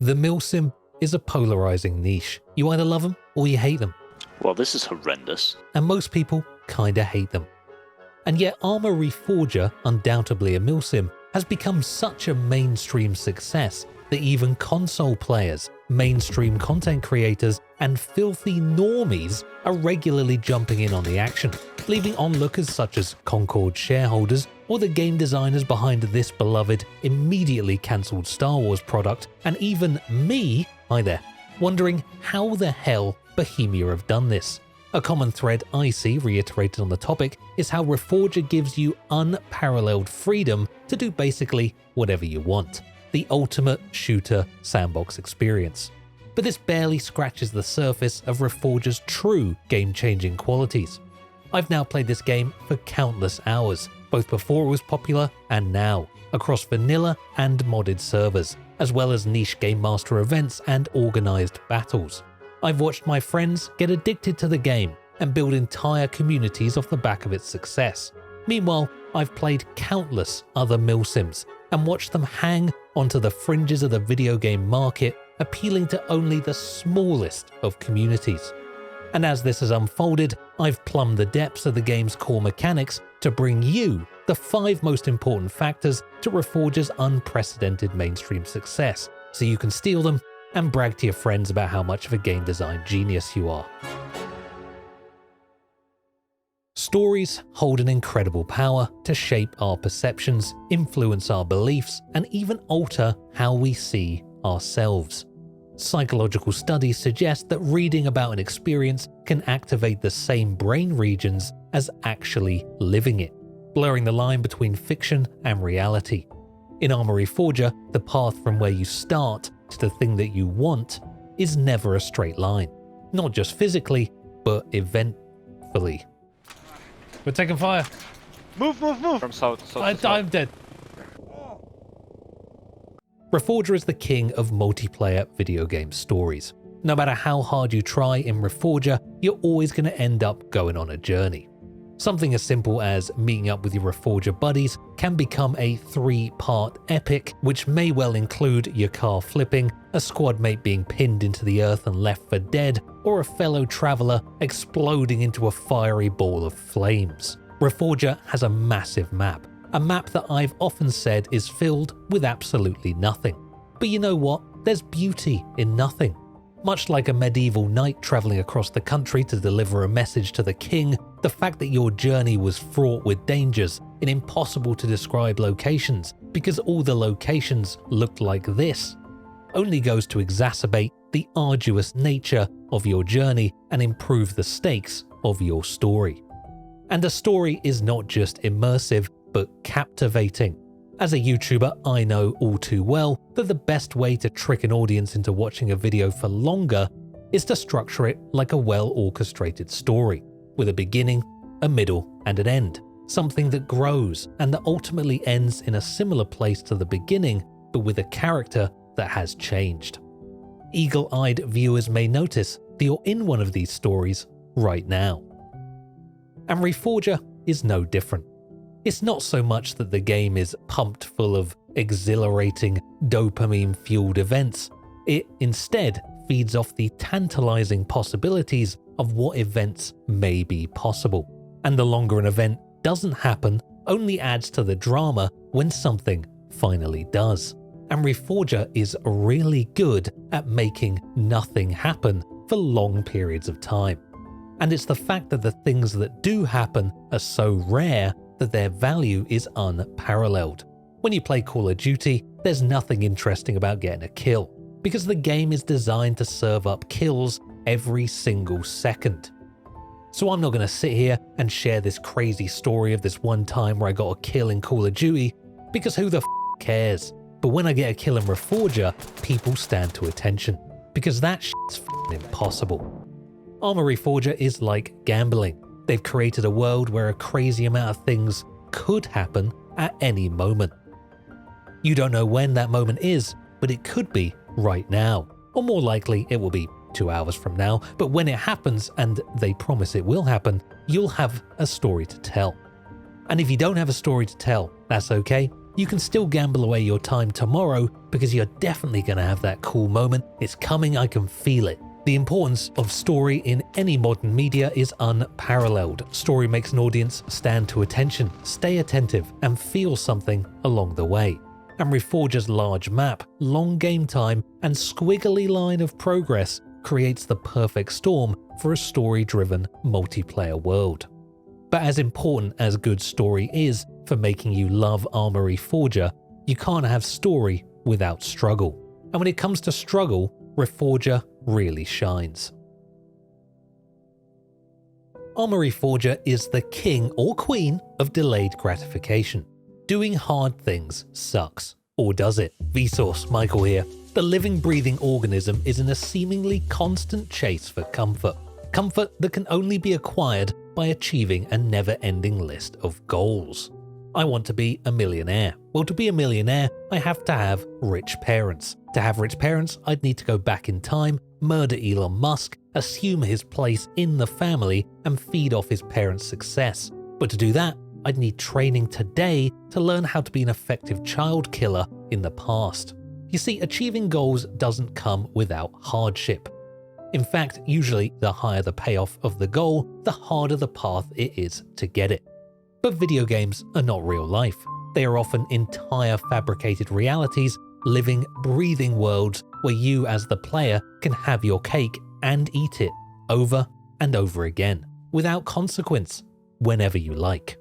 The Milsim is a polarizing niche. You either love them or you hate them. Well, this is horrendous. And most people kinda hate them. And yet ARMA Reforger, undoubtedly a Milsim, has become such a mainstream success that even console players, mainstream content creators, and filthy normies are regularly jumping in on the action, leaving onlookers such as Concord shareholders or the game designers behind this beloved, immediately cancelled Star Wars product, and even me, hi there, wondering how the hell Bohemia have done this. A common thread I see reiterated on the topic is how Reforger gives you unparalleled freedom to do basically whatever you want. The ultimate shooter sandbox experience. But this barely scratches the surface of Reforger's true game-changing qualities. I've now played this game for countless hours, both before it was popular and now, across vanilla and modded servers, as well as niche Game Master events and organised battles. I've watched my friends get addicted to the game and build entire communities off the back of its success. Meanwhile, I've played countless other Milsims and watched them hang onto the fringes of the video game market, appealing to only the smallest of communities. And as this has unfolded, I've plumbed the depths of the game's core mechanics to bring you the 5 most important factors to Reforger's unprecedented mainstream success, so you can steal them and brag to your friends about how much of a game design genius you are. Stories hold an incredible power to shape our perceptions, influence our beliefs, and even alter how we see ourselves. Psychological studies suggest that reading about an experience can activate the same brain regions as actually living it, blurring the line between fiction and reality. In ARMA Reforger, the path from where you start to the thing that you want is never a straight line. Not just physically, but eventfully. We're taking fire. Move! From south to south. I'm dead. Reforger is the king of multiplayer video game stories. No matter how hard you try in Reforger, you're always going to end up going on a journey. Something as simple as meeting up with your Reforger buddies can become a 3-part epic, which may well include your car flipping, a squad mate being pinned into the earth and left for dead, or a fellow traveler exploding into a fiery ball of flames. Reforger has a massive map. A map that I've often said is filled with absolutely nothing. But you know what? There's beauty in nothing. Much like a medieval knight travelling across the country to deliver a message to the king, the fact that your journey was fraught with dangers in impossible to describe locations because all the locations looked like this only goes to exacerbate the arduous nature of your journey and improve the stakes of your story. And a story is not just immersive, but captivating. As a YouTuber, I know all too well that the best way to trick an audience into watching a video for longer is to structure it like a well-orchestrated story, with a beginning, a middle, and an end. Something that grows and that ultimately ends in a similar place to the beginning, but with a character that has changed. Eagle-eyed viewers may notice that you're in one of these stories right now. And Reforger is no different. It's not so much that the game is pumped full of exhilarating, dopamine-fueled events. It instead feeds off the tantalizing possibilities of what events may be possible. And the longer an event doesn't happen only adds to the drama when something finally does. And Reforger is really good at making nothing happen for long periods of time. And it's the fact that the things that do happen are so rare that their value is unparalleled. When you play Call of Duty, there's nothing interesting about getting a kill, because the game is designed to serve up kills every single second. So I'm not going to sit here and share this crazy story of this one time where I got a kill in Call of Duty, because who the cares? But when I get a kill in Reforger, people stand to attention, because that shit's impossible. ARMA Reforger is like gambling. They've created a world where a crazy amount of things could happen at any moment. You don't know when that moment is, but it could be right now. Or more likely, it will be 2 hours from now. But when it happens, and they promise it will happen, you'll have a story to tell. And if you don't have a story to tell, that's okay. you can still gamble away your time tomorrow because you're definitely going to have that cool moment. It's coming, I can feel it. The importance of story in any modern media is unparalleled. Story makes an audience stand to attention, stay attentive, and feel something along the way. And Reforger's large map, long game time, and squiggly line of progress creates the perfect storm for a story-driven multiplayer world. But as important as good story is for making you love ARMA Reforger, you can't have story without struggle. And when it comes to struggle, Reforger really shines. ARMA Reforger is the king or queen of delayed gratification. Doing hard things sucks. Or does it? Vsauce, Michael here. The living, breathing organism is in a seemingly constant chase for comfort. Comfort that can only be acquired by achieving a never-ending list of goals. I want to be a millionaire. Well, to be a millionaire, I have to have rich parents. To have rich parents, I'd need to go back in time, murder Elon Musk, assume his place in the family, and feed off his parents' success. But to do that, I'd need training today to learn how to be an effective child killer in the past. You see, achieving goals doesn't come without hardship. In fact, usually the higher the payoff of the goal, the harder the path it is to get it. But video games are not real life. They are often entire fabricated realities, living, breathing worlds where you as the player can have your cake and eat it over and over again, without consequence, whenever you like.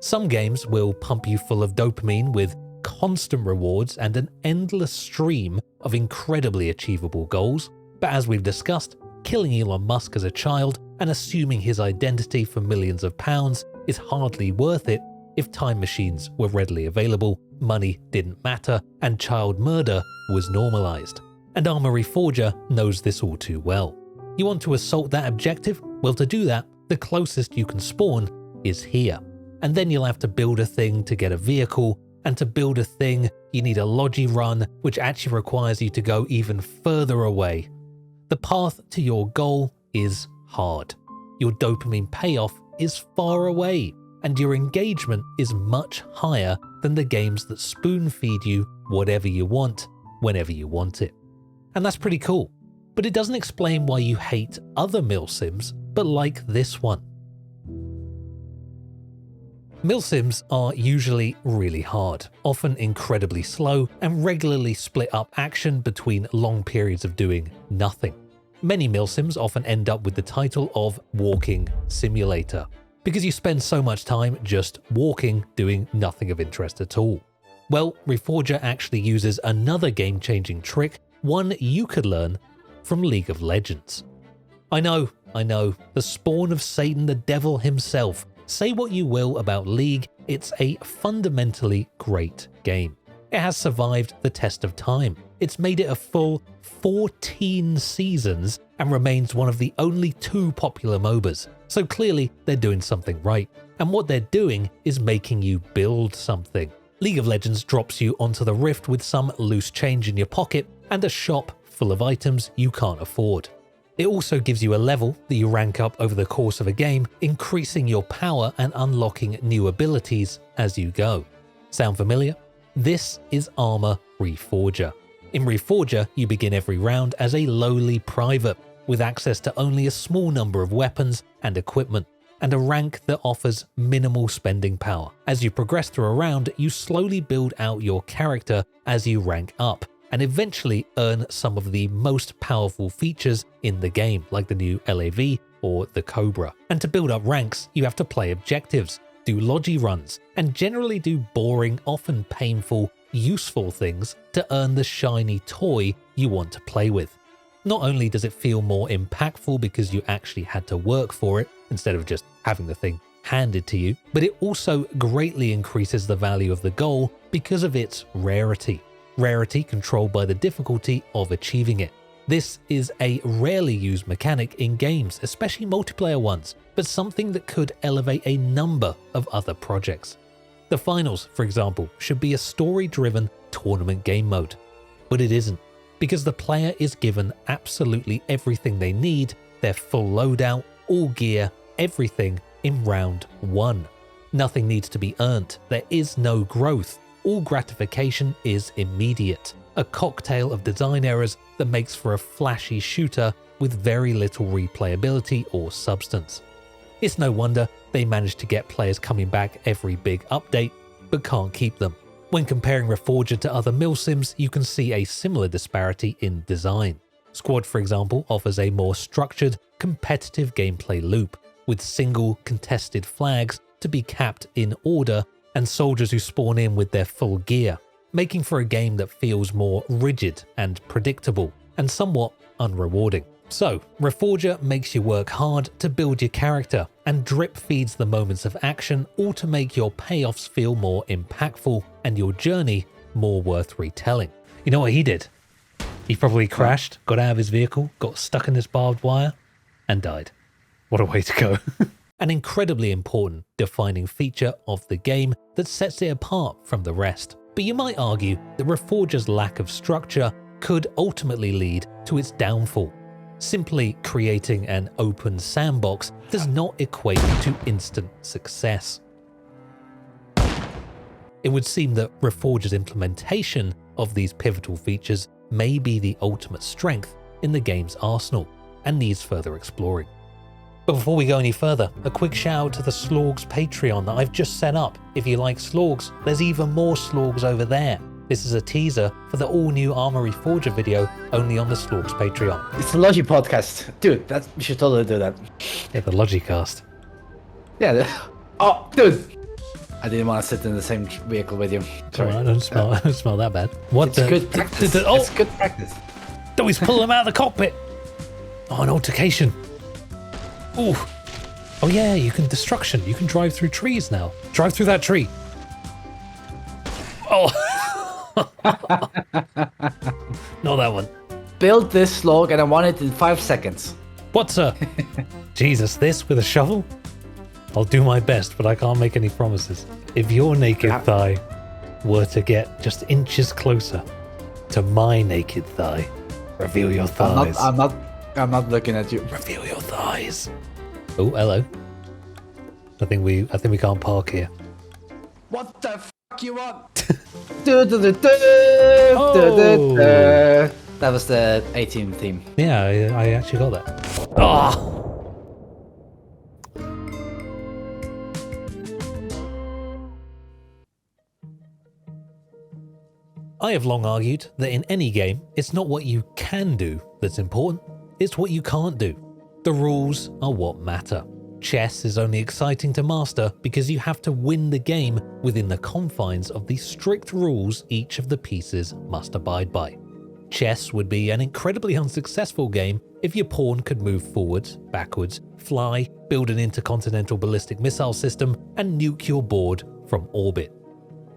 Some games will pump you full of dopamine with constant rewards and an endless stream of incredibly achievable goals, but as we've discussed, killing Elon Musk as a child and assuming his identity for millions of pounds is hardly worth it if time machines were readily available, money didn't matter, and child murder was normalized. And ARMA Reforger knows this all too well. You want to assault that objective? Well, to do that, the closest you can spawn is here. And then you'll have to build a thing to get a vehicle, and to build a thing, you need a logi run, which actually requires you to go even further away. The path to your goal is hard. Your dopamine payoff is far away, and your engagement is much higher than the games that spoon-feed you whatever you want, whenever you want it. And that's pretty cool, but it doesn't explain why you hate other Milsims, but like this one. Milsims are usually really hard, often incredibly slow, and regularly split up action between long periods of doing nothing. Many Milsims often end up with the title of Walking Simulator, because you spend so much time just walking, doing nothing of interest at all. Well, Reforger actually uses another game-changing trick, one you could learn from League of Legends. I know, the spawn of Satan, the devil himself. Say what you will about League, it's a fundamentally great game. It has survived the test of time. It's made it a full 14 seasons and remains one of the only 2 popular MOBAs. So clearly they're doing something right. And what they're doing is making you build something. League of Legends drops you onto the Rift with some loose change in your pocket and a shop full of items you can't afford. It also gives you a level that you rank up over the course of a game, increasing your power and unlocking new abilities as you go. Sound familiar? This is ARMA Reforger. In Reforger, you begin every round as a lowly private, with access to only a small number of weapons and equipment, and a rank that offers minimal spending power. As you progress through a round, you slowly build out your character as you rank up, and eventually earn some of the most powerful features in the game, like the new LAV or the Cobra. And to build up ranks, you have to play objectives, do logi runs, and generally do boring, often painful, useful things to earn the shiny toy you want to play with. Not only does it feel more impactful because you actually had to work for it, instead of just having the thing handed to you, but it also greatly increases the value of the goal because of its rarity. Rarity controlled by the difficulty of achieving it. This is a rarely used mechanic in games, especially multiplayer ones, but something that could elevate a number of other projects. The finals, for example, should be a story-driven tournament game mode, but it isn't, because the player is given absolutely everything they need, their full loadout, all gear, everything in round 1. Nothing needs to be earned, there is no growth. all gratification is immediate, a cocktail of design errors that makes for a flashy shooter with very little replayability or substance. It's no wonder they managed to get players coming back every big update, but can't keep them. When comparing Reforger to other Milsims, you can see a similar disparity in design. Squad, for example, offers a more structured, competitive gameplay loop, with single contested flags to be capped in order and soldiers who spawn in with their full gear, making for a game that feels more rigid and predictable, and somewhat unrewarding. So, Reforger makes you work hard to build your character, and drip feeds the moments of action, all to make your payoffs feel more impactful and your journey more worth retelling. You know what he did? He probably crashed, got out of his vehicle, got stuck in this barbed wire, and died. What a way to go. An incredibly important defining feature of the game that sets it apart from the rest. But you might argue that Reforger's lack of structure could ultimately lead to its downfall. Simply creating an open sandbox does not equate to instant success. It would seem that Reforger's implementation of these pivotal features may be the ultimate strength in the game's arsenal and needs further exploring. But before we go any further, a quick shout out to the Slorgs Patreon that I've just set up. If you like Slorgs, there's even more Slorgs over there. This is a teaser for the all-new ARMA Reforger video only on the Slorgs Patreon. It's the Logi podcast. Dude, you should totally do that. Yeah, the Logicast. Yeah. Oh, dude. I didn't want to sit in the same vehicle with you. Sorry. I don't smell that bad. What it's good practice. It's good practice. Oh, he's pulling him out of the cockpit. Oh, an altercation. Ooh. Oh yeah, you can destruction. You can drive through trees now. Drive through that tree. Oh. Not that one. Build this slog and I want it in 5 seconds. What, sir? Jesus, this with a shovel? I'll do my best, but I can't make any promises. If your naked thigh were to get just inches closer to my naked thigh, reveal your thighs. I'm not looking at you. Reveal your thighs. Oh, hello. I think we can't park here. What the fuck you want? Oh. That was the A-Team theme. Yeah, I actually got that. Oh. I have long argued that in any game, it's not what you can do that's important, it's what you can't do. The rules are what matter. Chess is only exciting to master because you have to win the game within the confines of the strict rules each of the pieces must abide by. Chess would be an incredibly unsuccessful game if your pawn could move forwards, backwards, fly, build an intercontinental ballistic missile system, and nuke your board from orbit.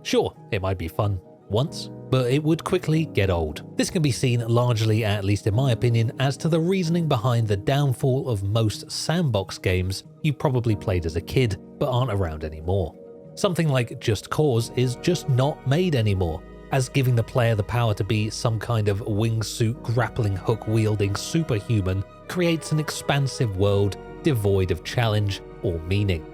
Sure, it might be fun once, but it would quickly get old. This can be seen largely, at least in my opinion, as to the reasoning behind the downfall of most sandbox games you probably played as a kid but aren't around anymore. Something like Just Cause is just not made anymore, as giving the player the power to be some kind of wingsuit grappling hook wielding superhuman creates an expansive world devoid of challenge or meaning.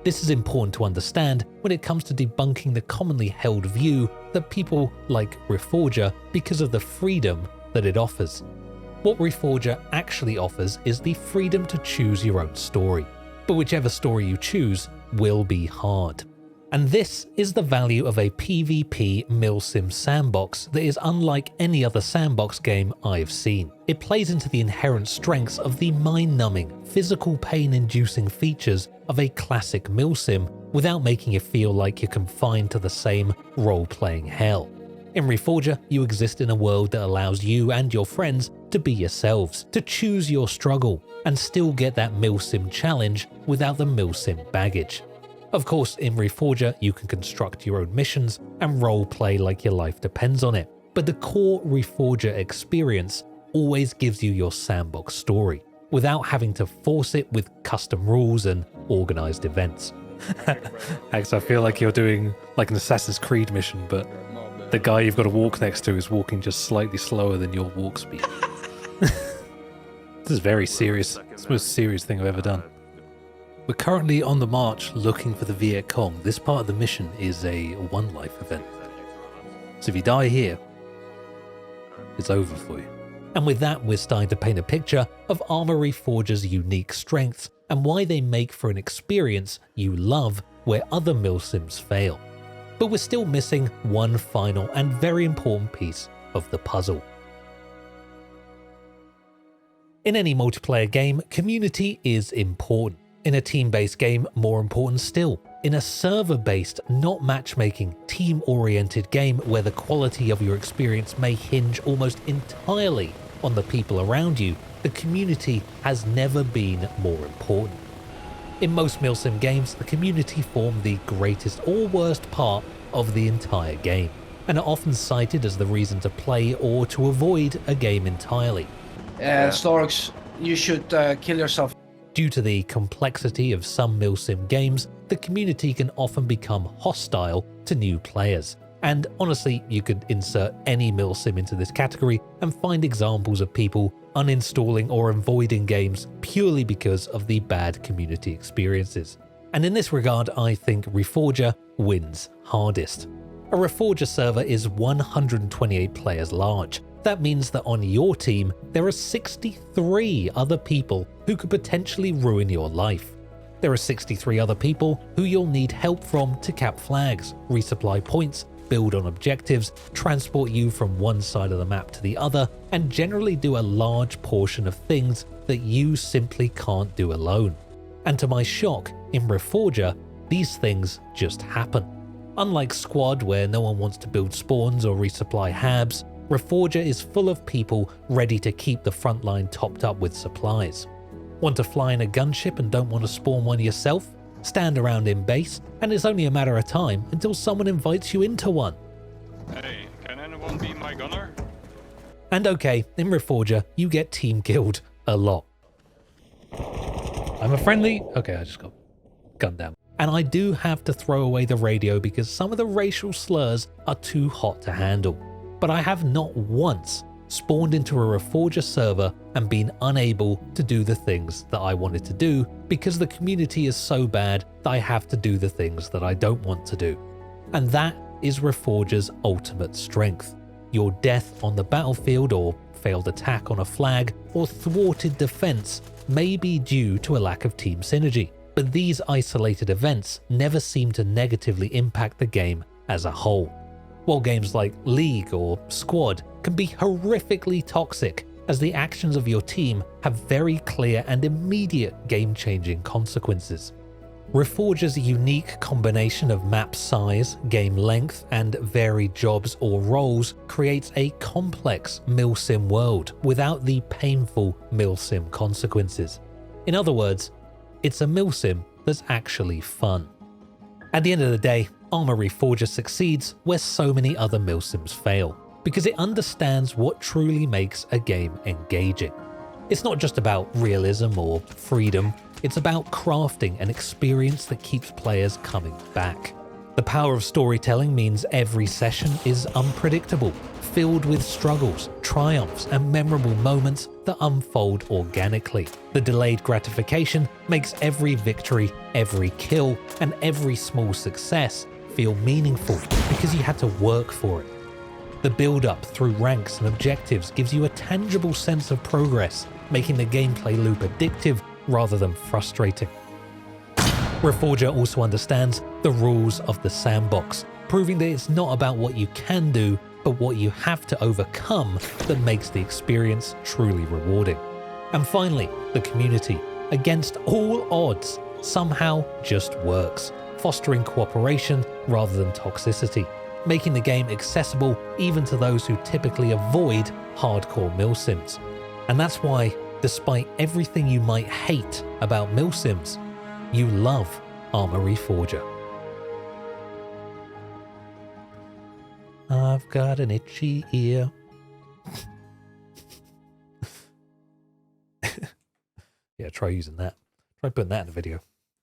This is important to understand when it comes to debunking the commonly held view that people like Reforger because of the freedom that it offers. What Reforger actually offers is the freedom to choose your own story, but whichever story you choose will be hard. And this is the value of a PvP Milsim sandbox that is unlike any other sandbox game I've seen. It plays into the inherent strengths of the mind-numbing, physical pain-inducing features of a classic Milsim without making it feel like you're confined to the same role-playing hell. In Reforger, you exist in a world that allows you and your friends to be yourselves, to choose your struggle, and still get that Milsim challenge without the Milsim baggage. Of course, in Reforger, you can construct your own missions and role-play like your life depends on it, but the core Reforger experience always gives you your sandbox story, without having to force it with custom rules and organized events. Ax, I feel like you're doing like an Assassin's Creed mission, but the guy you've got to walk next to is walking just slightly slower than your walk speed. This is very serious. It's the most serious thing I've ever done. We're currently on the march looking for the Viet Cong. This part of the mission is a one-life event. So if you die here, it's over for you. And with that, we're starting to paint a picture of ARMA Reforger's unique strengths and why they make for an experience you love where other Milsims fail. But we're still missing one final and very important piece of the puzzle. In any multiplayer game, community is important. In a team-based game, more important still. In a server-based, not matchmaking, team-oriented game where the quality of your experience may hinge almost entirely on the people around you, the community has never been more important. In most Milsim games, the community form the greatest or worst part of the entire game, and are often cited as the reason to play or to avoid a game entirely. Slorgs, you should kill yourself. Due to the complexity of some Milsim games, the community can often become hostile to new players. And honestly, you could insert any Milsim into this category and find examples of people uninstalling or avoiding games purely because of the bad community experiences. And in this regard, I think Reforger wins hardest. A Reforger server is 128 players large. That means that on your team, there are 63 other people who could potentially ruin your life. There are 63 other people who you'll need help from to cap flags, resupply points, build on objectives, transport you from one side of the map to the other, and generally do a large portion of things that you simply can't do alone. And to my shock, in Reforger, these things just happen. Unlike Squad, where no one wants to build spawns or resupply habs, Reforger is full of people ready to keep the front line topped up with supplies. Want to fly in a gunship and don't want to spawn one yourself? Stand around in base, and it's only a matter of time until someone invites you into one. Hey, can anyone be my gunner? And okay, in Reforger, you get team killed a lot. I'm a friendly... Okay, I just got gunned down. And I do have to throw away the radio because some of the racial slurs are too hot to handle. But I have not once spawned into a Reforger server and been unable to do the things that I wanted to do because the community is so bad that I have to do the things that I don't want to do. And that is Reforger's ultimate strength. Your death on the battlefield or failed attack on a flag or thwarted defense may be due to a lack of team synergy, but these isolated events never seem to negatively impact the game as a whole. While games like League or Squad can be horrifically toxic, as the actions of your team have very clear and immediate game-changing consequences. Reforger's unique combination of map size, game length, and varied jobs or roles creates a complex Milsim world without the painful Milsim consequences. In other words, it's a Milsim that's actually fun. At the end of the day, ARMA Reforger succeeds where so many other Milsims fail, because it understands what truly makes a game engaging. It's not just about realism or freedom, it's about crafting an experience that keeps players coming back. The power of storytelling means every session is unpredictable, filled with struggles, triumphs, and memorable moments that unfold organically. The delayed gratification makes every victory, every kill, and every small success feel meaningful because you had to work for it. The build-up through ranks and objectives gives you a tangible sense of progress, making the gameplay loop addictive rather than frustrating. Reforger also understands the rules of the sandbox, proving that it's not about what you can do, but what you have to overcome that makes the experience truly rewarding. And finally, the community, against all odds, somehow just works, fostering cooperation rather than toxicity, making the game accessible even to those who typically avoid hardcore Milsims. And that's why, despite everything you might hate about Milsims, you love ARMA Reforger. I've got an itchy ear. Yeah, try using that. Try putting that in the video.